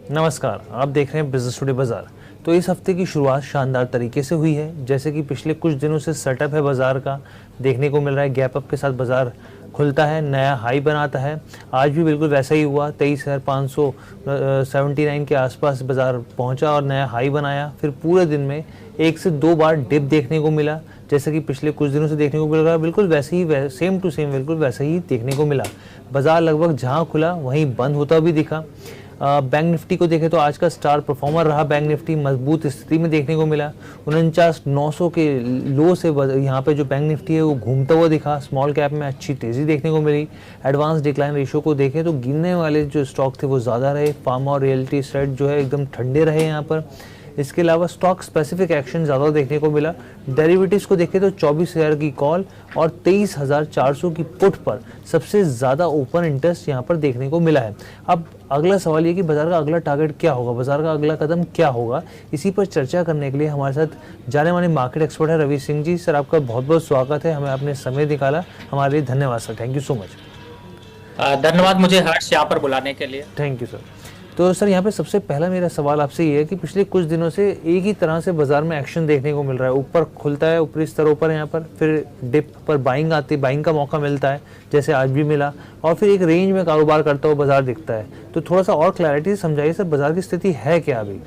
नमस्कार, आप देख रहे हैं बिजनेस टुडे बाजार। तो इस हफ्ते की शुरुआत शानदार तरीके से हुई है। जैसे कि पिछले कुछ दिनों से सेटअप है बाजार का, देखने को मिल रहा है गैप अप के साथ बाजार खुलता है, नया हाई बनाता है। आज भी बिल्कुल वैसा ही हुआ, 23,579 के आसपास बाजार पहुंचा और नया हाई बनाया। फिर पूरे दिन में एक से दो बार डिप देखने को मिला, जैसे कि पिछले कुछ दिनों से देखने को मिल रहा है। बिल्कुल वैसे ही, सेम टू सेम बिल्कुल वैसा ही देखने को मिला। बाजार लगभग जहां खुला वहीं बंद होता भी दिखा। बैंक निफ्टी को देखें तो आज का स्टार परफॉर्मर रहा बैंक निफ्टी, मजबूत स्थिति में देखने को मिला। 49,900 के लो से यहाँ पे जो बैंक निफ्टी है वो घूमता हुआ दिखा। स्मॉल कैप में अच्छी तेज़ी देखने को मिली। एडवांस डिक्लाइन रेशियो को देखें तो गिरने वाले जो स्टॉक थे वो ज़्यादा रहे। फार्मा और रियल्टी सेट जो है एकदम ठंडे रहे यहाँ पर। इसके अलावा स्टॉक स्पेसिफिक एक्शन ज़्यादा देखने को मिला। डेरिवेटिव्स को देखें तो 24,000 की कॉल और 23,400 की पुट पर सबसे ज़्यादा ओपन इंटरेस्ट यहाँ पर देखने को मिला है। अब अगला सवाल ये कि बाजार का अगला टारगेट क्या होगा, बाजार का अगला कदम क्या होगा। इसी पर चर्चा करने के लिए हमारे साथ जाने माने मार्केट एक्सपर्ट है रवि सिंह जी। सर, आपका बहुत बहुत स्वागत है, हमें आपने समय निकाला, हमारे लिए धन्यवाद sir, thank you so much. धन्यवाद मुझे हर्ष यहाँ पर बुलाने के लिए। Thank you sir. तो सर, यहाँ पे सबसे पहला मेरा सवाल आपसे ये है कि पिछले कुछ दिनों से एक ही तरह से बाजार में एक्शन देखने को मिल रहा है। ऊपर खुलता है, ऊपरी स्तरों पर यहाँ पर, फिर डिप पर बाइंग आती, बाइंग का मौका मिलता है जैसे आज भी मिला, और फिर एक रेंज में कारोबार करता हुआ बाजार दिखता है। तो थोड़ा सा और क्लैरिटी से समझाइए सर, बाजार की स्थिति है क्या अभी?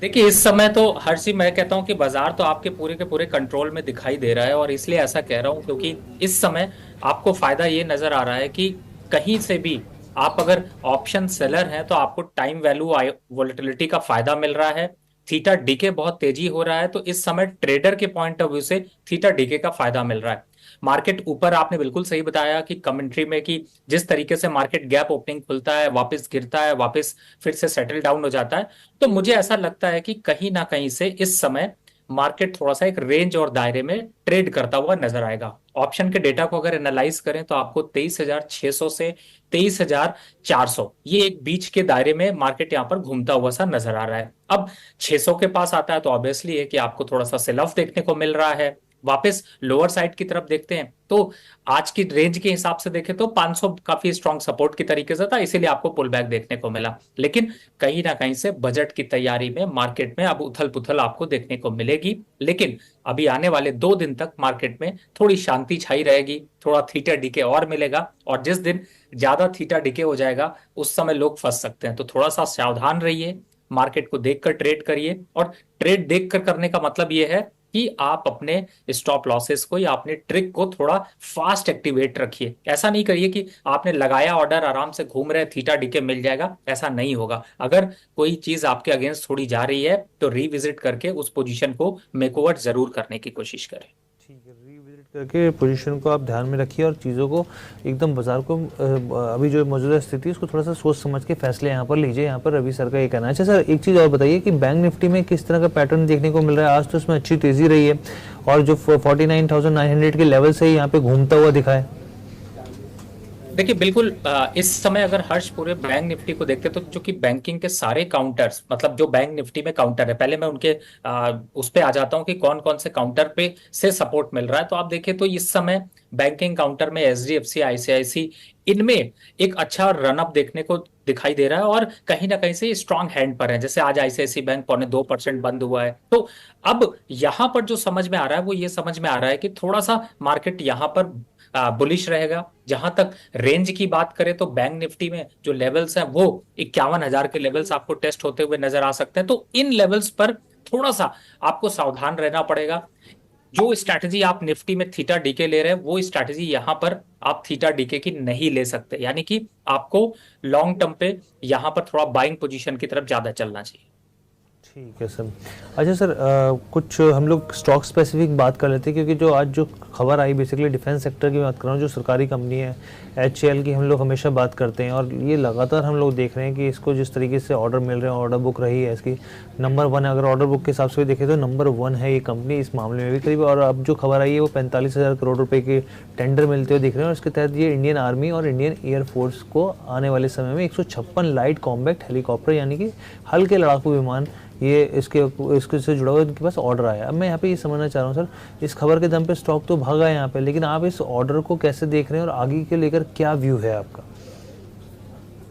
देखिए, इस समय तो हर्ष जी मैं कहता हूँ कि बाजार तो आपके पूरे के पूरे कंट्रोल में दिखाई दे रहा है, और इसलिए ऐसा कह रहा हूँ क्योंकि इस समय आपको फायदा ये नजर आ रहा है कि कहीं से भी आप अगर ऑप्शन सेलर हैं तो आपको टाइम वैल्यू वोलेटिलिटी का फायदा मिल रहा है। थीटा डीके बहुत तेजी हो रहा है, तो इस समय ट्रेडर के पॉइंट ऑफ व्यू से थीटा डीके का फायदा मिल रहा है। मार्केट ऊपर, आपने बिल्कुल सही बताया कि कमेंट्री में, कि जिस तरीके से मार्केट गैप ओपनिंग खुलता है, वापस गिरता है, वापस फिर से सेटल डाउन हो जाता है, तो मुझे ऐसा लगता है कि कहीं ना कहीं से इस समय मार्केट थोड़ा सा एक रेंज और दायरे में ट्रेड करता हुआ नजर आएगा। ऑप्शन के डेटा को अगर एनालाइज करें तो आपको 23,600 से 23,400, ये एक बीच के दायरे में मार्केट यहां पर घूमता हुआ सा नजर आ रहा है। अब 600 के पास आता है तो ऑब्वियसली है कि आपको थोड़ा सा सेल ऑफ देखने को मिल रहा है। वापस लोअर साइड की तरफ देखते हैं तो आज की रेंज के हिसाब से देखें तो 500 काफी स्ट्रॉन्ग सपोर्ट की तरीके से था, इसीलिए आपको पुल बैक देखने को मिला। लेकिन कहीं ना कहीं से बजट की तैयारी में मार्केट में अब उथल पुथल आपको देखने को मिलेगी। लेकिन अभी आने वाले 2 दिन तक मार्केट में थोड़ी शांति छाई रहेगी, थोड़ा थीटा डीके और मिलेगा, और जिस दिन ज्यादा थीटा डीके हो जाएगा उस समय लोग फंस सकते हैं। तो थोड़ा सा सावधान रहिए, मार्केट को देखकर ट्रेड करिए। और ट्रेड देखकर करने का मतलब यह है कि आप अपने स्टॉप लॉसेस को या अपने ट्रिक को थोड़ा फास्ट एक्टिवेट रखिए। ऐसा नहीं करिए कि आपने लगाया ऑर्डर, आराम से घूम रहे, थीटा डीके मिल जाएगा, ऐसा नहीं होगा। अगर कोई चीज आपके अगेंस्ट थोड़ी जा रही है तो रिविजिट करके उस पोजीशन को मेकओवर जरूर करने की कोशिश करें। ठीक है, रिविजिट करके पोजीशन को आप ध्यान में रखिए और चीज़ों को एकदम बाजार को अभी जो मौजूदा स्थिति है उसको थोड़ा सा सोच समझ के फैसले यहाँ पर लीजिए। यहाँ पर रवि सर का ये कहना है। अच्छा सर, एक चीज़ और बताइए कि बैंक निफ्टी में किस तरह का पैटर्न देखने को मिल रहा है। आज तो इसमें अच्छी तेज़ी रही है और जो 49,900 के लेवल से यहाँ पे घूमता हुआ दिखा है। देखिए, बिल्कुल इस समय अगर हर्ष पूरे बैंक निफ्टी को देखते तो जो कि बैंकिंग के सारे काउंटर्स, मतलब जो बैंक निफ्टी में काउंटर है, पहले मैं उनके उस पे आ जाता हूं कि कौन कौन से काउंटर पे से सपोर्ट मिल रहा है। तो आप देखिए तो इस समय बैंकिंग काउंटर में एचडीएफसी, आईसीआईसी, इनमें एक अच्छा रनअप देखने को दिखाई दे रहा है और कहीं ना कहीं से स्ट्रांग हैंड पर है। जैसे आज आईसीआईसी बैंक 0.25% बंद हुआ है। तो अब यहां पर जो समझ में आ रहा है वो ये समझ में आ रहा है कि थोड़ा सा मार्केट यहां पर बुलिश रहेगा। जहां तक रेंज की बात करें तो बैंक निफ्टी में जो लेवल्स हैं वो 51,000 के लेवल्स आपको टेस्ट होते हुए नजर आ सकते हैं। तो इन लेवल्स पर थोड़ा सा आपको सावधान रहना पड़ेगा। जो स्ट्रैटेजी आप निफ्टी में थीटा डीके ले रहे हैं वो स्ट्रैटेजी यहां पर आप थीटा डीके की नहीं ले सकते, यानी कि आपको लॉन्ग टर्म पे यहां पर थोड़ा बाइंग पोजीशन की तरफ ज्यादा चलना चाहिए। ठीक है सर। अच्छा सर, कुछ हम लोग स्टॉक स्पेसिफिक बात कर लेते हैं क्योंकि जो आज जो खबर आई बेसिकली डिफेंस सेक्टर की बात कर रहा हूँ। जो सरकारी कंपनी है HAL की हम लोग हमेशा बात करते हैं और ये लगातार हम लोग देख रहे हैं कि इसको जिस तरीके से ऑर्डर मिल रहे हैं, ऑर्डर बुक रही है इसकी नंबर 1 है। अगर ऑर्डर बुक के हिसाब से देखें तो नंबर 1 है ये कंपनी इस मामले में भी करीब। और अब जो खबर आई है वो 45,000 करोड़ रुपए के टेंडर मिलते हुए दिख रहे हैं और इसके तहत ये इंडियन आर्मी और इंडियन एयरफोर्स को आने वाले समय में 156 लाइट कॉम्बैट हेलीकॉप्टर यानी कि हल्के लड़ाकू विमान, ये इसके से जुड़ा हुआ इनके पास ऑर्डर आया। अब मैं यहाँ पे ये समझना चाह रहा हूँ सर, इस खबर के दम पे स्टॉक तो भागा है यहाँ पे, लेकिन आप इस ऑर्डर को कैसे देख रहे हैं और आगे के लेकर क्या व्यू है आपका?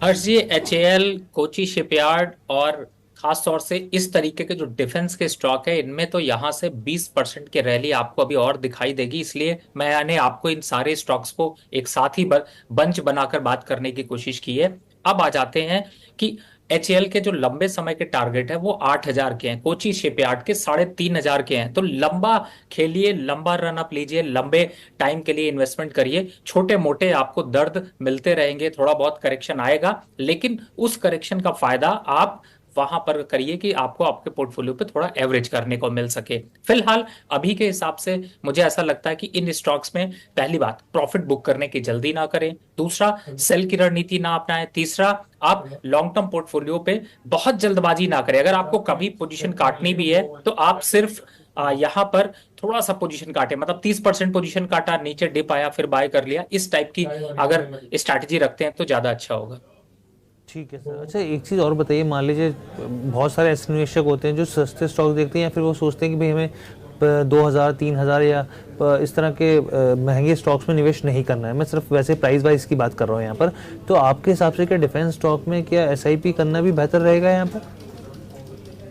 हर्ष जी, HAL, कोची शिपयार्ड और खास तौर से इस तरीके के जो डिफेंस के स्टॉक है, इनमें तो यहाँ से 20% की रैली आपको अभी और दिखाई देगी। इसलिए मैंने आपको इन सारे स्टॉक्स को एक साथ ही बंच बनाकर बात करने की कोशिश की है। अब आ जाते हैं कि HAL के जो लंबे समय के टारगेट है वो 8,000 के हैं, कोची शिपयार्ड के 3,500 के हैं। तो लंबा खेलिए, लंबा रन अप लीजिए, लंबे टाइम के लिए इन्वेस्टमेंट करिए। छोटे मोटे आपको दर्द मिलते रहेंगे, थोड़ा बहुत करेक्शन आएगा, लेकिन उस करेक्शन का फायदा आप वहां पर करिए कि आपको आपके पोर्टफोलियो पे थोड़ा एवरेज करने को मिल सके। फिलहाल अभी के हिसाब से मुझे ऐसा लगता है कि इन स्टॉक्स में पहली बात, प्रॉफिट बुक करने की जल्दी ना करें। दूसरा, सेल की रणनीति ना अपनाएं। तीसरा, आप लॉन्ग टर्म पोर्टफोलियो पे बहुत जल्दबाजी ना करें। अगर आपको कभी पोजीशन काटनी भी है तो आप सिर्फ यहाँ पर थोड़ा सा पोजीशन काटे, मतलब 30% पोजीशन काटा, नीचे डिप आया, फिर बाय कर लिया। इस टाइप की अगर स्ट्रैटेजी रखते हैं तो ज्यादा अच्छा होगा। ठीक है सर। अच्छा, एक चीज़ और बताइए, मान लीजिए बहुत सारे ऐसे निवेशक होते हैं जो सस्ते स्टॉक देखते हैं या फिर वो सोचते हैं कि भाई हमें 2,000 3,000 या इस तरह के महंगे स्टॉक्स में निवेश नहीं करना है, मैं सिर्फ वैसे प्राइस वाइज की बात कर रहा हूँ यहाँ पर। तो आपके हिसाब से क्या डिफेंस स्टॉक में क्या SIP करना भी बेहतर रहेगा यहाँ पर?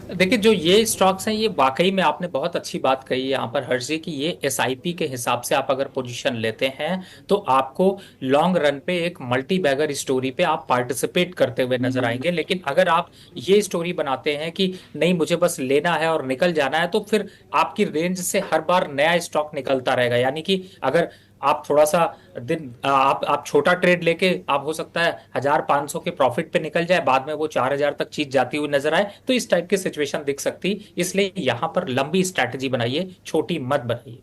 देखिए, जो ये स्टॉक्स हैं, ये वाकई में आपने बहुत अच्छी बात कही है यहाँ पर हर्ष जी, कि ये SIP के हिसाब से आप अगर पोजीशन लेते हैं तो आपको लॉन्ग रन पे एक मल्टी बैगर स्टोरी पे आप पार्टिसिपेट करते हुए नजर आएंगे। लेकिन अगर आप ये स्टोरी बनाते हैं कि नहीं, मुझे बस लेना है और निकल जाना है, तो फिर आपकी रेंज से हर बार नया स्टॉक निकलता रहेगा। यानी कि अगर आप थोड़ा सा दिन आप छोटा ट्रेड लेके आप हो सकता है 1,500 के प्रॉफिट पे निकल जाए, बाद में वो 4,000 तक चीज जाती हुई नजर आए, तो इस टाइप की सिचुएशन दिख सकती। इसलिए यहां पर लंबी स्ट्रैटेजी बनाइए, छोटी मत बनाइए।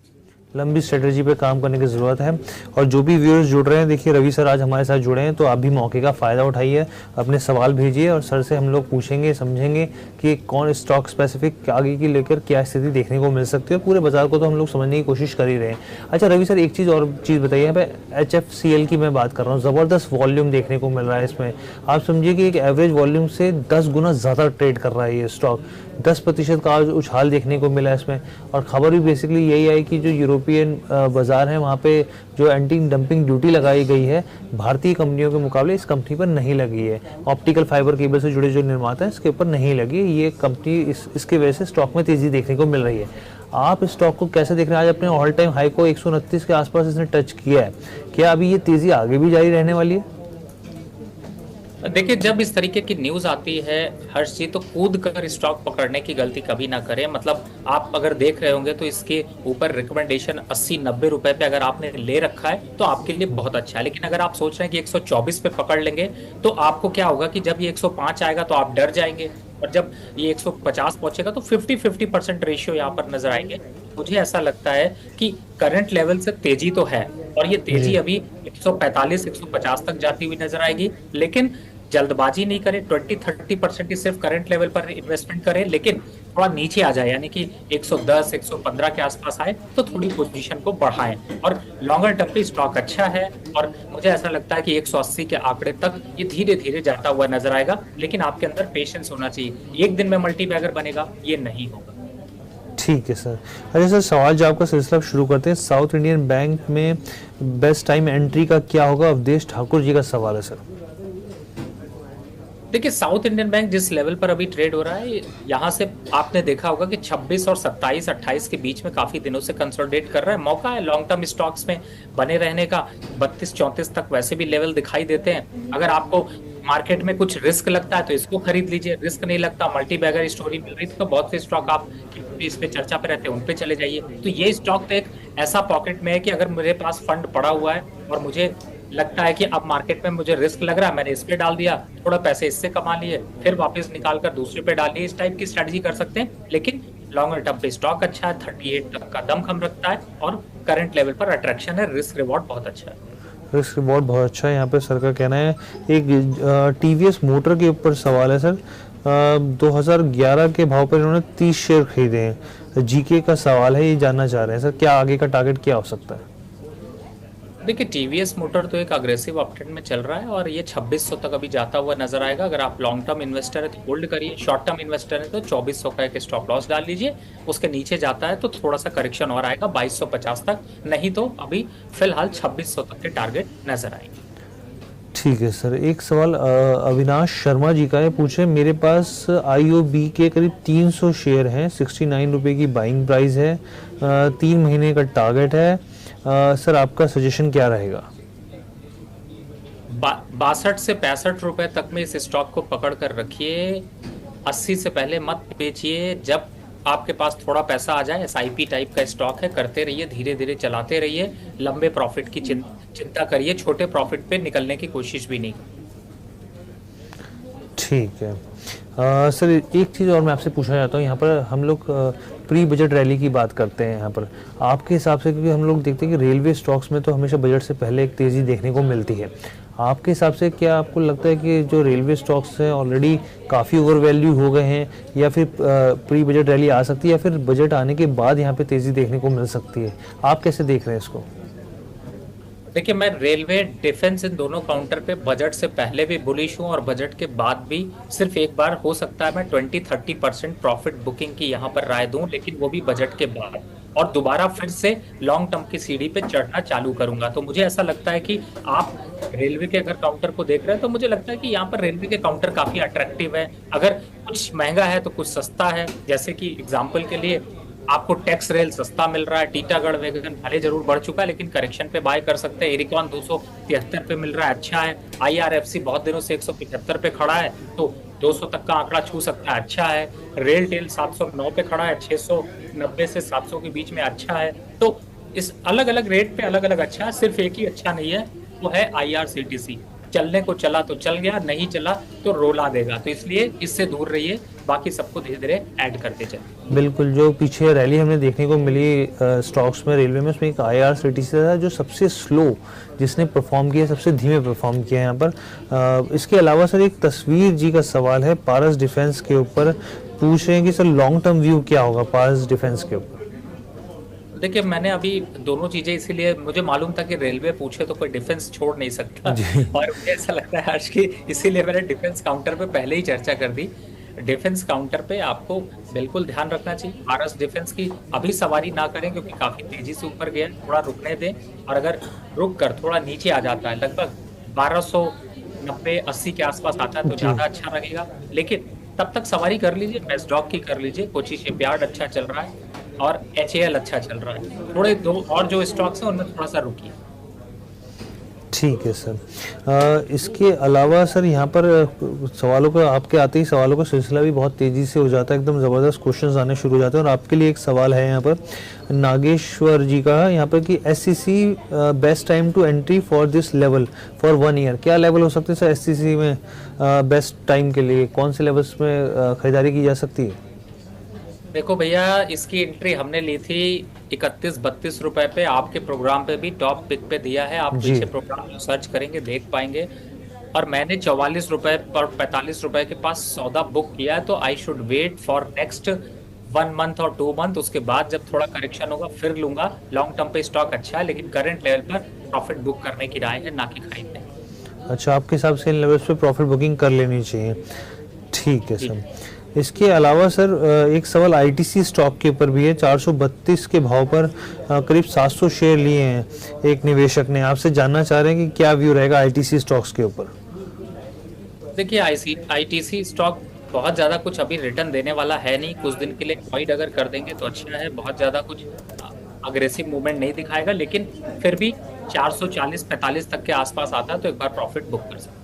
लंबी स्ट्रेटजी पे काम करने की ज़रूरत है। और जो भी व्यूअर्स जुड़ रहे हैं, देखिए रवि सर आज हमारे साथ जुड़े हैं, तो आप भी मौके का फ़ायदा उठाइए, अपने सवाल भेजिए और सर से हम लोग पूछेंगे, समझेंगे कि कौन स्टॉक स्पेसिफिक आगे की लेकर क्या स्थिति देखने को मिल सकती है। पूरे बाजार को तो हम लोग समझने की कोशिश कर ही रहे हैं। अच्छा रवि सर, एक चीज़ और चीज़ बताइए, यहाँ पे HFCL की मैं बात कर रहा हूँ, ज़बरदस्त वॉल्यूम देखने को मिल रहा है इसमें। आप समझिए कि एक एवरेज वॉल्यूम से 10 गुना ज़्यादा ट्रेड कर रहा है ये स्टॉक, 10% का आज उछाल देखने को मिला इसमें। और खबर भी बेसिकली यही आई कि जो यूरोपियन बाजार है वहाँ पे जो एंटी डंपिंग ड्यूटी लगाई गई है, भारतीय कंपनियों के मुकाबले इस कंपनी पर नहीं लगी है। ऑप्टिकल फाइबर केबल से जुड़े जो निर्माता हैं इसके ऊपर नहीं लगी है। ये कंपनी इसके वजह से स्टॉक में तेजी देखने को मिल रही है। आप इस स्टॉक को कैसे देख रहे हैं? आज अपने ऑल टाइम हाई को 129 के आसपास इसने टच किया है, क्या अभी ये तेजी आगे भी जारी रहने वाली है? देखिए, जब इस तरीके की न्यूज आती है हर्ष जी, तो कूद कर स्टॉक पकड़ने की गलती कभी ना करें। मतलब आप अगर देख रहे होंगे तो इसके ऊपर रिकमेंडेशन 80-90 रुपए पे अगर आपने ले रखा है तो आपके लिए बहुत अच्छा है। लेकिन अगर आप सोच रहे हैं कि 124 पे पकड़ लेंगे, तो आपको क्या होगा कि जब ये 105 आएगा तो आप डर जाएंगे, और जब ये 150 पहुंचेगा तो 50-50% रेशियो यहाँ पर नजर आएंगे। मुझे ऐसा लगता है कि करंट लेवल से तेजी तो है, और ये तेजी जी। अभी 145-150 तक जाती हुई नजर आएगी। लेकिन जल्दबाजी नहीं करें, 20-30% ही सिर्फ करंट लेवल पर इन्वेस्टमेंट करें। लेकिन थोड़ा नीचे आ जाए, यानी कि 110-115 के आसपास आए तो थोड़ी पोजीशन को बढ़ाएं। और लॉन्गर टर्म पे स्टॉक अच्छा है, और मुझे ऐसा लगता है कि 180 के आंकड़े तक ये धीरे धीरे जाता हुआ नजर आएगा। लेकिन आपके अंदर पेशेंस होना चाहिए, एक दिन में मल्टी बैगर बनेगा ये नहीं होगा। ठीक है सर। अच्छा सर, सवाल जवाब का सिलसिला शुरू करते हैं। साउथ इंडियन बैंक में बेस्ट टाइम एंट्री का क्या होगा? अवधेश ठाकुर जी का सवाल है सर। देखिए, साउथ इंडियन बैंक जिस लेवल पर अभी ट्रेड हो रहा है, यहाँ से आपने देखा होगा कि 26 और 27-28 के बीच में काफी दिनों से कंसोलिडेट कर रहा है। मौका है लॉन्ग टर्म स्टॉक्स में बने रहने का। 32-34 तक वैसे भी लेवल दिखाई देते हैं। अगर आपको मार्केट में कुछ रिस्क लगता है तो इसको खरीद लीजिए, रिस्क नहीं लगता, मल्टी बैगर स्टोरी मिल रही तो बहुत से स्टॉक आप इस पे चर्चा पे रहते हैं उन पे चले जाइए। तो ये स्टॉक तो एक ऐसा पॉकेट में है कि अगर मेरे पास फंड पड़ा हुआ है और मुझे लगता है कि अब मार्केट में मुझे रिस्क लग रहा है, मैंने इस पे डाल दिया, थोड़ा पैसे इससे कमा लिए, फिर वापस निकाल कर दूसरे पे डाल लिए, इस टाइप की स्ट्रेटजी कर सकते हैं। लेकिन लॉन्गर टर्म पे स्टॉक अच्छा है, 38 तक का दमखम रखता है, और करंट लेवल पर अट्रैक्शन है, रिस्क रिवॉर्ड बहुत अच्छा है। रिस्क रिवॉर्ड बहुत अच्छा है यहाँ पे सर का कहना है। एक TVS मोटर के ऊपर सवाल है सर। 2011 के भाव पर इन्होंने 30 शेयर खरीदे हैं। GK का सवाल है, ये जानना चाह रहे हैं सर क्या आगे का टारगेट क्या हो सकता है? देखिए, टीवीएस मोटर तो एक अग्रेसिव अपट्रेंड में चल रहा है, और ये 2600 तक अभी जाता हुआ नजर आएगा। अगर आप लॉन्ग टर्म इन्वेस्टर है तो होल्ड करिए, शॉर्ट टर्म इन्वेस्टर है तो 2400 का एक स्टॉप लॉस डाल लीजिए। उसके नीचे जाता है तो थोड़ा सा करेक्शन और आएगा 2250 तक, नहीं तो अभी फिलहाल 2600 तक के टारगेट नजर आएंगे। ठीक है सर, एक सवाल अविनाश शर्मा जी का है, पूछे मेरे पास IOB के करीब 300 शेयर हैं, 69 रुपये की बाइंग प्राइस है, 3 महीने का टारगेट है, सर आपका सजेशन क्या रहेगा? 62 से 65 रुपए तक में इस स्टॉक को पकड़ कर रखिए। 80 से पहले मत बेचिए। जब आपके पास थोड़ा पैसा आ जाए, SIP टाइप का स्टॉक है, करते रहिए, धीरे धीरे चलाते रहिए, लंबे प्रॉफिट की चिंता करिए, छोटे प्रॉफिट पे निकलने की कोशिश भी नहीं। ठीक है सर, एक चीज़ और मैं आपसे पूछना चाहता हूँ, यहाँ पर हम लोग प्री बजट रैली की बात करते हैं यहाँ पर, आपके हिसाब से, क्योंकि हम लोग देखते हैं कि रेलवे स्टॉक्स में तो हमेशा बजट से पहले एक तेज़ी देखने को मिलती है, आपके हिसाब से क्या आपको लगता है कि जो रेलवे स्टॉक्स हैं ऑलरेडी काफ़ी ओवर वैल्यू हो गए हैं, या फिर प्री बजट रैली आ सकती है, या फिर बजट आने के बाद यहाँ पे तेज़ी देखने को मिल सकती है? आप कैसे देख रहे हैं इसको? देखिए, मैं रेलवे, डिफेंस, इन दोनों काउंटर पे बजट से पहले भी बुलिश हूँ और बजट के बाद भी। सिर्फ एक बार हो सकता है मैं 20-30% प्रॉफिट बुकिंग की यहाँ पर राय दूं, लेकिन वो भी बजट के बाद, और दोबारा फिर से लॉन्ग टर्म की सीढ़ी पे चढ़ना चालू करूंगा। तो मुझे ऐसा लगता है कि आप रेलवे के अगर काउंटर को देख रहे हैं तो मुझे लगता है कि यहाँ पर रेलवे के काउंटर काफी अट्रैक्टिव है। अगर कुछ महंगा है तो कुछ सस्ता है। जैसे कि एग्जाम्पल के लिए आपको टैक्स रेल सस्ता मिल रहा है, टीटागढ़ वैगन भले जरूर बढ़ चुका है लेकिन करेक्शन पे बाय कर सकते हैं। एरिकॉन 273 पे मिल रहा है, अच्छा है। IRFC बहुत दिनों से 175 पे खड़ा है, तो 200 तक का आंकड़ा छू सकता है, अच्छा है। रेल टेल 709 पे खड़ा है, 690 से 700 के बीच में, अच्छा है। तो इस अलग अलग रेट पे अलग अलग अच्छा है, सिर्फ एक ही अच्छा नहीं है, वो है IRCTC। चलने को चला तो चल गया, नहीं चला तो रोला देगा, तो इसलिए इससे दूर रहिए, बाकी सबको धीरे धीरे ऐड करते चलिए। बिल्कुल, जो पीछे रैली हमने देखने को मिली स्टॉक्स में, रेलवे में, उसमें एक IRCTC था जो सबसे स्लो जिसने परफॉर्म किया, सबसे धीमे परफॉर्म किया यहाँ पर। इसके अलावा सर एक तस्वीर जी का सवाल है पारस डिफेंस के ऊपर, पूछ रहे हैं कि सर लॉन्ग टर्म व्यू क्या होगा पारस डिफेंस के ऊपर? देखिए, मैंने अभी दोनों चीजें, इसीलिए मुझे मालूम था कि रेलवे पूछे तो कोई डिफेंस छोड़ नहीं सकता और मुझे ऐसा लगता है हर्ष की, इसीलिए मैंने डिफेंस काउंटर पे पहले ही चर्चा कर दी। डिफेंस काउंटर पे आपको बिल्कुल ध्यान रखना चाहिए। भारत डिफेंस की अभी सवारी ना करें क्योंकि काफी तेजी से ऊपर गया, थोड़ा रुकने दें, और अगर रुक कर थोड़ा नीचे आ जाता है, लगभग 1290-80 के आसपास आता है तो ज्यादा अच्छा रहेगा। लेकिन तब तक सवारी कर लीजिए, मेसडॉक की कर लीजिए, कोची शिपयार्ड अच्छा चल रहा है और HAL अच्छा चल रहा है। थोड़े दो और जो स्टॉक्स हैं उनमें थोड़ा सा रुकिए। ठीक है सर, इसके अलावा सर यहाँ पर सवालों का, आपके आते ही सवालों का सिलसिला भी बहुत तेज़ी से हो जाता है, एकदम ज़बरदस्त क्वेश्चंस आने शुरू हो जाते हैं। और आपके लिए एक सवाल है यहाँ पर नागेश्वर जी का, यहाँ पर कि SCC best time to entry for this level for 1 year, क्या लेवल हो सकते हैं सर SCC में बेस्ट टाइम के लिए, कौन से लेवल्स में खरीदारी की जा सकती है? देखो भैया, इसकी एंट्री हमने ली थी 31-32 रुपए पे, आपके प्रोग्राम पे भी टॉप पिक पे दिया है, आप पीछे प्रोग्राम में सर्च करेंगे देख पाएंगे। और मैंने 44 रुपए और 45 रुपए के पास सौदा बुक किया है, तो I should wait for next 1 month और 2 मंथ। उसके बाद जब थोड़ा करेक्शन होगा फिर लूंगा। लॉन्ग टर्म पे स्टॉक अच्छा है, लेकिन करंट लेवल पर प्रॉफिट बुक करने की राय है, ना कि खरीदने। अच्छा, आपके हिसाब से इन लेवल्स पे प्रॉफिट बुकिंग कर लेनी चाहिए। ठीक है सर, इसके अलावा सर एक सवाल ITC स्टॉक के ऊपर भी है, 432 के भाव पर करीब 700 शेयर लिए हैं एक निवेशक ने, आपसे जानना चाह रहे हैं कि क्या व्यू रहेगा ITC स्टॉक्स के ऊपर? देखिए, ITC स्टॉक बहुत ज़्यादा कुछ अभी रिटर्न देने वाला है नहीं, कुछ दिन के लिए अवॉइड अगर कर देंगे तो अच्छा है। बहुत ज़्यादा कुछ अग्रेसिव मूवमेंट नहीं दिखाएगा, लेकिन फिर भी 440-45 तक के आसपास आता है तो एक बार प्रॉफिट बुक कर सकते हैं।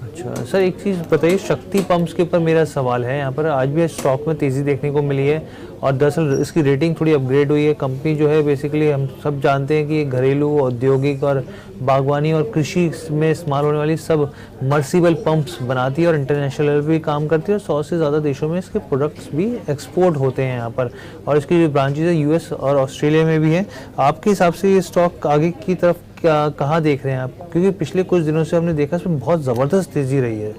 अच्छा सर, एक चीज़ बताइए, शक्ति पंप्स के ऊपर मेरा सवाल है। यहाँ पर आज भी स्टॉक में तेज़ी देखने को मिली है और दरअसल इसकी रेटिंग थोड़ी अपग्रेड हुई है। कंपनी जो है बेसिकली हम सब जानते हैं कि घरेलू, औद्योगिक और बागवानी और कृषि में इस्तेमाल होने वाली सब मर्सिबल पंप्स बनाती है और इंटरनेशनल लेवल पर भी काम करती है, और 100 से ज़्यादा देशों में इसके प्रोडक्ट्स भी एक्सपोर्ट होते हैं यहाँ पर, और इसकी जो ब्रांचेज है US और ऑस्ट्रेलिया में भी है। आपके हिसाब से ये स्टॉक आगे की तरफ क्या, कहाँ देख रहे हैं आप? क्योंकि पिछले कुछ दिनों से हमने देखा इसमें बहुत ज़बरदस्त तेज़ी रही है।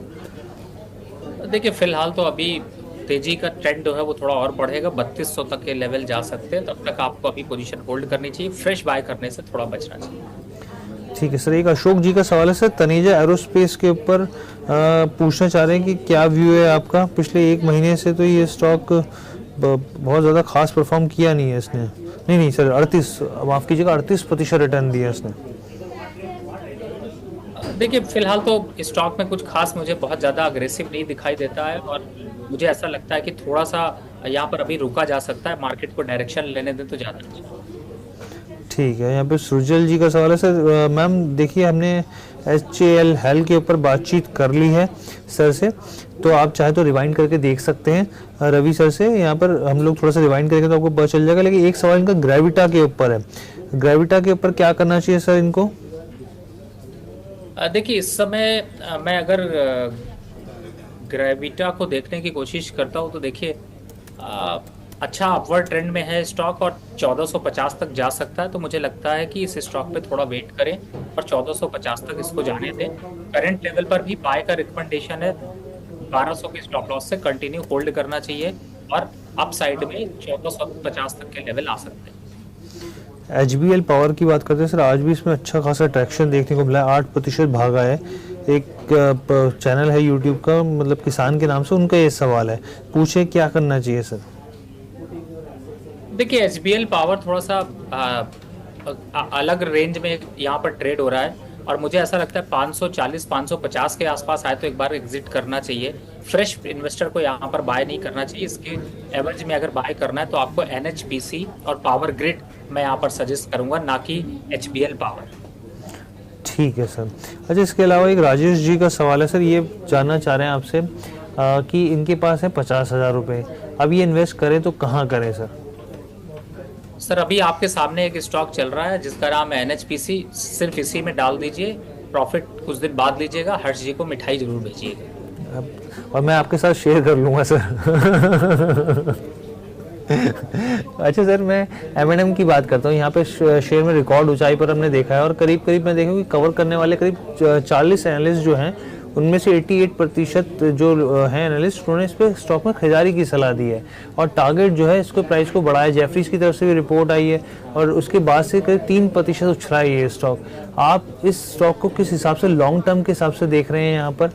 देखिए, फिलहाल तो अभी तेजी का ट्रेंड जो है वो थोड़ा और बढ़ेगा, 3200 तक के लेवल जा सकते हैं, तब तक आपको अभी पोजीशन होल्ड करनी चाहिए, फ्रेश बाय करने से थोड़ा बचना चाहिए। ठीक है सर, एक अशोक जी का सवाल है सर, तनेजा एरोस्पेस के ऊपर पूछना चाह रहे हैं कि क्या व्यू है आपका? पिछले 1 महीने से तो ये स्टॉक बहुत ज़्यादा खास परफॉर्म किया नहीं है इसने। नहीं सर, 38, माफ़ कीजिएगा, 38% रिटर्न दिया इसने। देखिए फिलहाल तो स्टॉक में कुछ खास मुझे बहुत ज़्यादा अग्रेसिव नहीं दिखाई देता है, और मुझे ऐसा लगता है कि थोड़ा सा यहाँ पर अभी रुका जा सकता है, मार्केट को डायरेक्शन लेने दें तो ज़्यादा अच्छा है। ठीक है, यहाँ पे सुजल जी का सवाल है सर। मैम देखिए, हमने HAL हेल के ऊपर बातचीत कर ली है सर से, तो आप चाहे तो रिवाइंड करके देख सकते हैं रवि सर से। यहाँ पर हम लोग थोड़ा सा रिवाइंड करेंगे तो आपको पता चल जाएगा। लेकिन एक सवाल इनका ग्रेविटा के ऊपर है, ग्रेविटा के ऊपर क्या करना चाहिए सर इनको? देखिए इस समय मैं अगर ग्रेविटा को देखने की कोशिश करता हूँ तो देखिए अ, अच्छा अपवर्ड ट्रेंड में है स्टॉक, और 1450 तक जा सकता है, तो मुझे लगता है कि इस स्टॉक पे थोड़ा वेट करें और 1450 तक इसको जाने दें। करंट लेवल पर भी बाय का रिकमेंडेशन है, 1200 के स्टॉप लॉस से कंटिन्यू होल्ड करना चाहिए, और अप साइड में 1450 तक के लेवल आ सकते हैं। HBL पावर की बात करते हैं सर, आज भी इसमें अच्छा खासा ट्रैक्शन देखने को मिला है, 8% भागा है। एक चैनल है यूट्यूब का, मतलब किसान के नाम से, उनका ये सवाल है, पूछे क्या करना चाहिए सर? देखिए HBL पावर थोड़ा सा अलग रेंज में यहाँ पर ट्रेड हो रहा है, और मुझे ऐसा लगता है 540 550 के आसपास आए तो एक बार एग्जिट करना चाहिए। फ्रेश इन्वेस्टर को यहाँ पर बाय नहीं करना चाहिए। इसके एवरेज में अगर बाय करना है तो आपको NHPC और पावर ग्रिड मैं यहाँ पर सजेस्ट करूंगा, ना कि HBL पावर। ठीक है सर। अच्छा, इसके अलावा एक राजेश जी का सवाल है सर, ये जानना चाह रहे हैं आपसे कि इनके पास है 50,000 रुपये, अब ये इन्वेस्ट करें तो कहाँ करें सर? सर अभी आपके सामने एक स्टॉक चल रहा है जिसका नाम है NHPC, सिर्फ इसी में डाल दीजिए, प्रॉफिट कुछ दिन बाद लीजिएगा, हर्ष जी को मिठाई जरूर भेजिएगा। और मैं आपके साथ शेयर कर लूँगा सर। अच्छा सर, मैं M&M की बात करता हूँ। यहाँ पे शेयर में रिकॉर्ड ऊंचाई पर हमने देखा है, और करीब करीब मैं देखूँ कि कवर करने वाले करीब 40 एनालिस्ट जो हैं, उनमें से 88% जो हैं एनालिस्ट, उन्होंने इस पे स्टॉक में खरीदारी की सलाह दी है, और टारगेट जो है इसको प्राइस को बढ़ाया। जेफरीज की तरफ से भी रिपोर्ट आई है, और उसके बाद से करीब 3% उछला है ये स्टॉक। आप इस स्टॉक को किस हिसाब से लॉन्ग टर्म के हिसाब से देख रहे हैं यहाँ पर?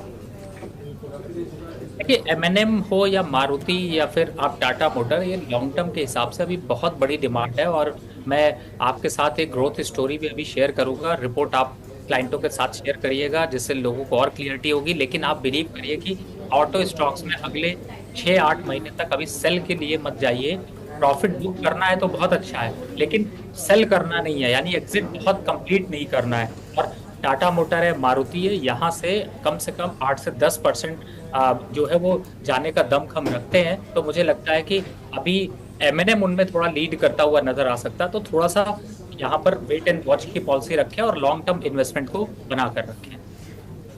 देखिए M&M हो या मारुति या फिर आप टाटा मोटर, ये लॉन्ग टर्म के हिसाब से अभी बहुत बड़ी डिमांड है, और मैं आपके साथ एक ग्रोथ स्टोरी भी अभी शेयर करूंगा। रिपोर्ट आप क्लाइंटों के साथ शेयर करिएगा जिससे लोगों को और क्लियरिटी होगी। लेकिन आप बिलीव करिए कि ऑटो स्टॉक्स में अगले 6-8 महीने तक अभी सेल के लिए मत जाइए। प्रॉफिट बुक करना है तो बहुत अच्छा है, लेकिन सेल करना नहीं है, यानी एग्जिट बहुत कंप्लीट नहीं करना है। और टाटा मोटर है, मारुति है, यहाँ से कम 8 से 10% जो है वो जाने का दमखम रखते हैं। तो मुझे लगता है कि अभी M&M उनमें थोड़ा लीड करता हुआ नजर आ सकता है, तो थोड़ा सा यहाँ पर वेट एंड वॉच की पॉलिसी रखें और लॉन्ग टर्म इन्वेस्टमेंट को बना कर रखें।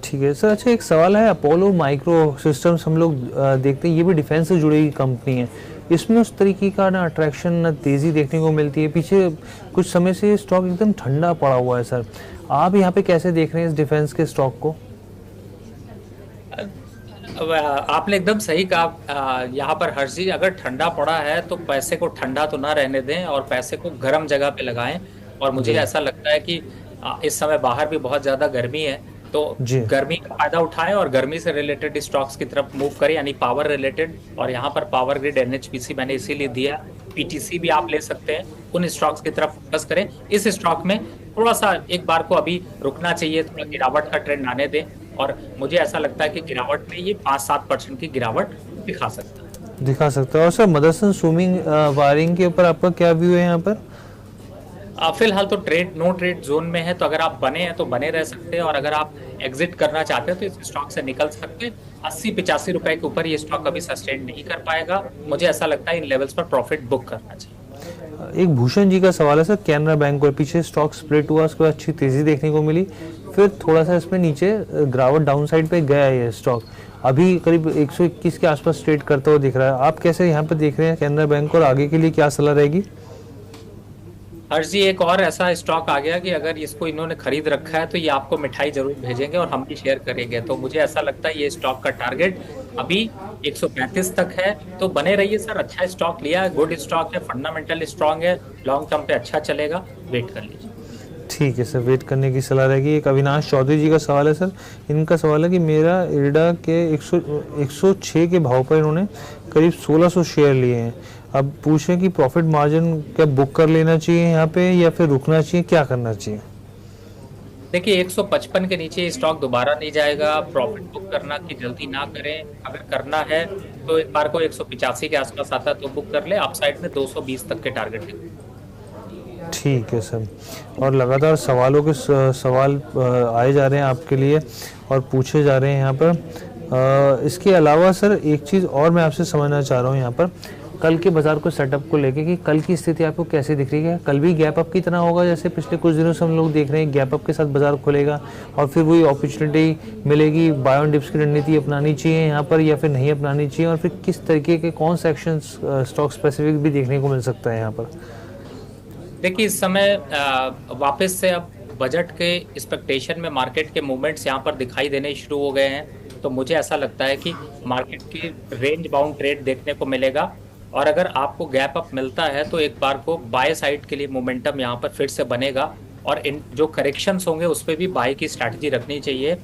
ठीक है सर। अच्छा, एक सवाल है, अपोलो माइक्रो सिस्टम्स हम लोग देखते हैं, ये भी डिफेंस से जुड़ी हुई कंपनी है, इसमें उस तरीके का ना अट्रैक्शन ना तेज़ी देखने को मिलती है। पीछे कुछ समय से स्टॉक एकदम ठंडा पड़ा हुआ है सर, आप यहाँ पे कैसे देख रहे हैं इस डिफेंस के स्टॉक को? आपने एकदम सही कहा। यहाँ पर हर चीज अगर ठंडा पड़ा है तो पैसे को ठंडा तो ना रहने दें, और पैसे को गर्म जगह पे लगाएं। और मुझे ऐसा लगता है कि इस समय बाहर भी बहुत ज्यादा गर्मी है, तो गर्मी का फायदा उठाएं और गर्मी से रिलेटेड स्टॉक्स की तरफ मूव करें, यानी पावर रिलेटेड। और यहाँ पर पावर ग्रिड NHPC मैंने इसीलिए दिया, PTC भी आप ले सकते हैं। उन स्टॉक्स की तरफ फोकस करें। इस स्टॉक में थोड़ा सा एक बार को अभी रुकना चाहिए, थोड़ा गिरावट का ट्रेंड आने दें, और मुझे ऐसा लगता है कि गिरावट में ये 5-7% की गिरावट दिखा सकता है। और सर मदरसन स्विमिंग वायरिंग के ऊपर आपका क्या व्यू है यहाँ पर? फिलहाल तो नो ट्रेड जोन में है, तो अगर आप बने हैं तो बने रह सकते हैं, और अगर आप एग्जिट करना चाहते हैं तो इस स्टॉक से निकल सकते हैं। 80-85 रुपए के ऊपर ये स्टॉक अभी सस्टेन नहीं कर पाएगा। मुझे ऐसा लगता है इन लेवल्स पर प्रॉफिट बुक करना चाहिए। एक भूषण जी का सवाल है सर, कैनरा बैंक को पीछे स्टॉक स्प्लिट हुआ, उसके बाद अच्छी तेजी देखने को मिली, फिर थोड़ा सा इसमें नीचे गिरावट डाउन साइड पे गया ये स्टॉक, अभी करीब 121 के आसपास ट्रेड करता हुआ दिख रहा है। आप कैसे यहाँ पे देख रहे हैं कैनरा बैंक को, और आगे के लिए क्या सलाह रहेगी? हर्ष जी, एक और ऐसा स्टॉक आ गया कि अगर इसको इन्होंने खरीद रखा है तो ये आपको मिठाई जरूर भेजेंगे और हम भी शेयर करेंगे। तो मुझे ऐसा लगता है ये स्टॉक का टारगेट अभी 135 तक है, तो बने रहिए सर। अच्छा स्टॉक लिया है, गुड स्टॉक है, फंडामेंटल स्ट्रांग है, लॉन्ग टर्म पे अच्छा चलेगा, वेट कर लीजिए। ठीक है सर, वेट करने की सलाह रहेगी। एक अविनाश चौधरी जी का सवाल है सर, इनका सवाल है कि मेरा इरडा के 106 के भाव पर इन्होंने करीब 1600 शेयर लिए हैं। अब पूछें कि प्रॉफिट मार्जिन क्या बुक कर लेना चाहिए यहाँ पे, या फिर रुकना चाहिए, क्या करना चाहिए? देखिए 155 के नीचे ये स्टॉक दोबारा नहीं जाएगा। प्रॉफिट बुक करना की जल्दी ना करें, अगर करना है तो एक बार को 185 के आसपास आता है तो बुक कर ले। अपसाइड में 220 तक के टारगेट है। ठीक है सर। और लगातार सवालों के सवाल आए जा रहे हैं आपके लिए और पूछे जा रहे हैं यहाँ पर। इसके अलावा सर एक चीज़ और मैं आपसे समझना चाह रहा हूँ यहाँ पर, कल के बाजार को सेटअप को लेके कि कल की स्थिति आपको कैसे दिख रही है? कल भी गैप अप की तरह होगा जैसे पिछले कुछ दिनों से हम लोग देख रहे हैं, गैप अप के साथ बाजार खुलेगा और फिर वही अपॉर्चुनिटी मिलेगी, बाय ऑन डिप्स की रणनीति अपनानी चाहिए यहाँ पर या फिर नहीं अपनानी चाहिए, और फिर किस तरीके के कौन सा एक्शन स्टॉक स्पेसिफिक भी देखने को मिल सकता है यहाँ पर? देखिए इस समय वापस से अब बजट के एक्सपेक्टेशन में मार्केट के मूवमेंट्स यहाँ पर दिखाई देने शुरू हो गए हैं, तो मुझे ऐसा लगता है कि मार्केट की रेंज बाउंड ट्रेड देखने को मिलेगा। और अगर आपको गैप अप मिलता है तो एक बार को बाय साइड के लिए मोमेंटम यहाँ पर फिर से बनेगा, और इन जो करेक्शंस होंगे उस पर भी बाय की स्ट्रैटेजी रखनी चाहिए।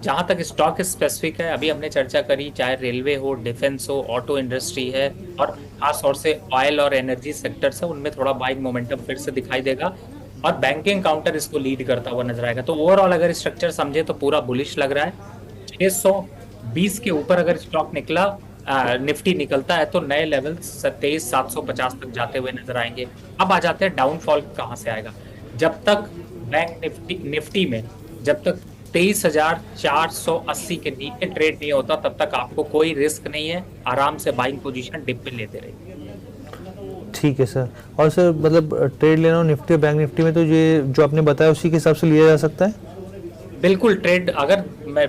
जहाँ तक स्टॉक स्पेसिफिक है, अभी हमने चर्चा करी, चाहे रेलवे हो, डिफेंस हो, ऑटो इंडस्ट्री है, और खास तौर से ऑयल और एनर्जी सेक्टर्स है, उनमें थोड़ा बाइंग मोमेंटम फिर से दिखाई देगा और बैंकिंग काउंटर इसको लीड करता हुआ नजर आएगा। तो ओवरऑल अगर स्ट्रक्चर समझे तो पूरा बुलिश लग रहा है। 620 के ऊपर अगर स्टॉक निकला, निफ्टी निकलता है तो नए लेवल 27,750 तक जाते हुए नजर आएंगे। अब आ जाते हैं डाउनफॉल कहाँ से आएगा। जब तक बैंक निफ्टी में जब तक 23,480 के नीचे ट्रेड नहीं होता तब तक आपको कोई रिस्क नहीं है, आराम से बाइंग पोजीशन डिप पे लेते रहिए। ठीक है सर। और सर मतलब ट्रेड लेना हो निफ्टी और बैंक निफ्टी में तो ये जो आपने बताया उसी के हिसाब से लिया जा सकता है? बिल्कुल, ट्रेड अगर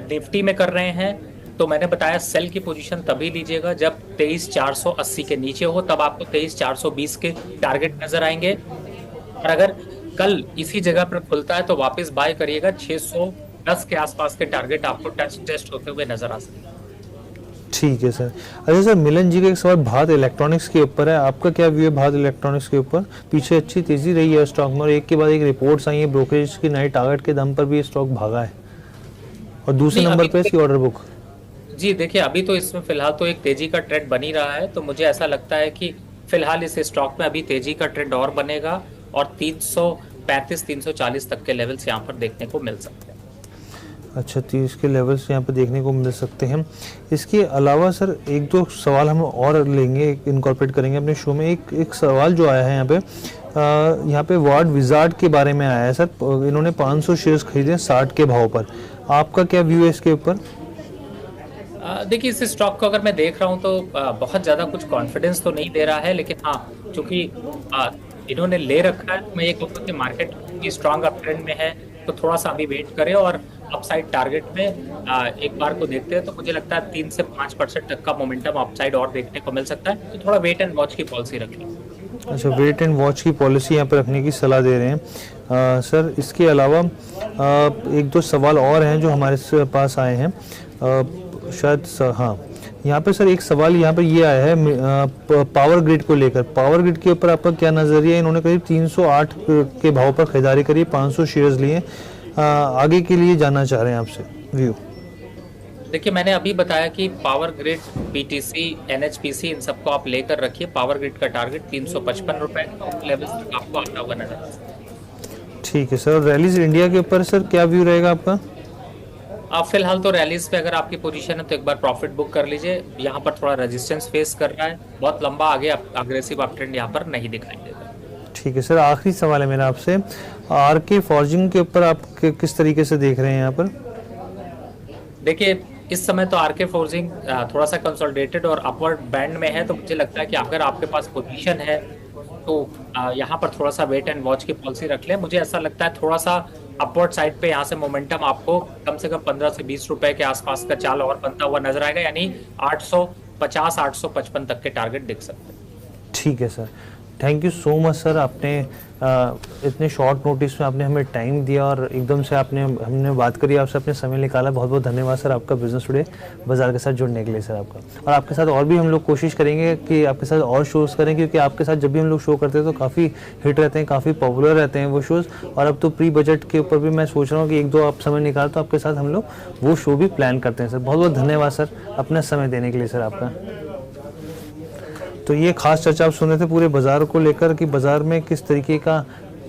निफ्टी में कर रहे हैं तो मैंने बताया सेल की पोजीशन तभी लीजिएगा जब 23,480 के नीचे हो, तब आपको 23,420 के टारगेट नजर आएंगे। और अगर कल इसी जगह पर खुलता है तो वापस बाय करिएगा, 610 के आसपास के टारगेट आपको टेस्ट होते हुए नजर आ सकते हैं। ठीक है सर। अच्छा सर, मिलन जी का एक सवाल भारत इलेक्ट्रॉनिक्स के ऊपर है, आपका क्या व्यू है भारत इलेक्ट्रॉनिक्स के ऊपर? पीछे अच्छी तेजी रही है स्टॉक में और एक के बाद एक रिपोर्ट्स आई है, ब्रोकरेज की नई टारगेट के दम पर भी ये स्टॉक भागा है और दूसरे नंबर पे इसकी ऑर्डर बुक। जी देखिए, अभी तो इसमें फिलहाल तो एक तेजी का ट्रेंड बनी रहा है, तो मुझे ऐसा लगता है कि फिलहाल इस स्टॉक में अभी तेजी का ट्रेंड और बनेगा और 335-340 तक के लेवल्स यहाँ पर देखने को मिल सकते हैं। अच्छा, 30 के लेवल्स यहाँ पे देखने को मिल सकते हैं। इसके अलावा सर एक दो सवाल हम और लेंगे, इनकॉर्पोरेट करेंगे अपने शो में। एक सवाल जो आया है यहाँ पे वार्ड विजार्ड के बारे में आया है सर। इन्होंने 500 शेयर्स खरीदे 60 के भाव पर, आपका क्या व्यू है इसके ऊपर? देखिए इस स्टॉक को अगर मैं देख रहा हूँ तो बहुत ज़्यादा कुछ कॉन्फिडेंस तो नहीं दे रहा है, लेकिन हाँ चूंकि इन्होंने ले रखा है तो मैं ये कहूँगा कि मार्केट की स्ट्रांग अप ट्रेंड में है, तो थोड़ा सा अभी वेट करें और अपसाइड टारगेट में एक बार को देखते हैं। तो मुझे लगता है 3 से 5% तक का मोमेंटम अपसाइड और देखने को मिल सकता है, तो थोड़ा वेट एंड वॉच की पॉलिसी रखें। अच्छा, वेट एंड वॉच की पॉलिसी यहाँ पर रखने की सलाह दे रहे हैं सर। इसके अलावा एक दो सवाल और हैं जो हमारे पास आए हैं शायद हाँ, यहाँ पे सर एक सवाल यहाँ पर ये आया है पावर ग्रिड को लेकर। पावर ग्रिड के ऊपर आपका क्या नज़रिया है? इन्होंने करीब 308 के भाव पर खरीदारी करी, 500 शेयर्स लिए, आगे के लिए जानना चाह रहे हैं आपसे व्यू। देखिए मैंने अभी बताया कि पावर ग्रिड, पीटीसी, एनएचपीसी इन सबको आप लेकर रखिए। पावर ग्रिड का टारगेट 355 रुपए लेवल तक आपको आता हुआ नजर आ सकता है। ठीक है सर। रैलीज इंडिया के ऊपर सर क्या व्यू रहेगा आपका? आप फिलहाल तो रैलीज पे अगर आपकी पोजीशन है तो एक बार प्रॉफिट बुक कर लीजिए। यहाँ पर थोड़ा रेजिस्टेंस फेस कर रहा है, बहुत लंबा आगे अग्रेसिव अप ट्रेंड यहाँ पर नहीं दिखाई देगा। ठीक है सर। आखिरी सवाल है मेरा आपसे, आरके फॉर्जिंग के ऊपर आप किस तरीके से देख रहे हैं यहाँ पर? देखिए इस समय तो आरके फोर्जिंग थोड़ा सा कंसोलिडेटेड और अपवर्ड बैंड में है, तो मुझे लगता है कि अगर आपके पास पोजीशन है तो यहाँ पर थोड़ा सा वेट एंड वॉच की पॉलिसी रख लें। मुझे ऐसा लगता है थोड़ा सा अपवर्ड साइड पे यहाँ से मोमेंटम आपको कम से कम 15 से 20 रुपए के आसपास का चाल और बनता हुआ नजर आएगा, यानी 850-855 तक के टारगेट दिख सकते हैं। ठीक है sir. Thank you so much sir, आपने इतने शॉर्ट नोटिस में आपने हमें टाइम दिया और एकदम से हमने बात करी आपसे, अपने समय निकाला। बहुत बहुत धन्यवाद सर आपका बिजनेस टुडे बाजार के साथ जुड़ने के लिए सर आपका। और आपके साथ और भी हम लोग कोशिश करेंगे कि आपके साथ और शोज़ करें, क्योंकि आपके साथ जब भी हम लोग शो करते हैं तो काफ़ी हिट रहते हैं, काफ़ी पॉपुलर रहते हैं वो शोज़। और अब तो प्री बजट के ऊपर भी मैं सोच रहा हूँ कि एक दो आप समय निकाल तो आपके साथ हम लोग वो शो भी प्लान करते हैं सर। बहुत बहुत धन्यवाद सर अपना समय देने के लिए सर आपका। तो ये खास चर्चा आप सुन रहे थे पूरे बाजार को लेकर कि बाजार में किस तरीके का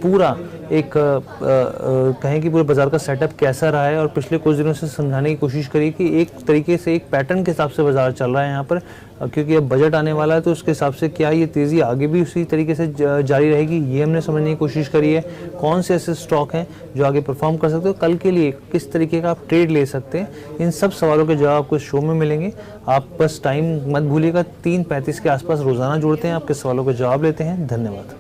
पूरा एक कहें कि पूरे बाज़ार का सेटअप कैसा रहा है, और पिछले कुछ दिनों से समझाने की कोशिश करी कि एक तरीके से एक पैटर्न के हिसाब से बाज़ार चल रहा है यहाँ पर, क्योंकि अब बजट आने वाला है तो उसके हिसाब से क्या ये तेज़ी आगे भी उसी तरीके से जारी रहेगी, ये हमने समझने की कोशिश करी है। कौन से ऐसे स्टॉक हैं जो आगे परफॉर्म कर सकते हो, कल के लिए किस तरीके का आप ट्रेड ले सकते हैं, इन सब सवालों के जवाब आपको शो में मिलेंगे। आप बस टाइम मत भूलिएगा, 3:35 के आसपास रोज़ाना जुड़ते हैं, आपके सवालों के जवाब लेते हैं। धन्यवाद।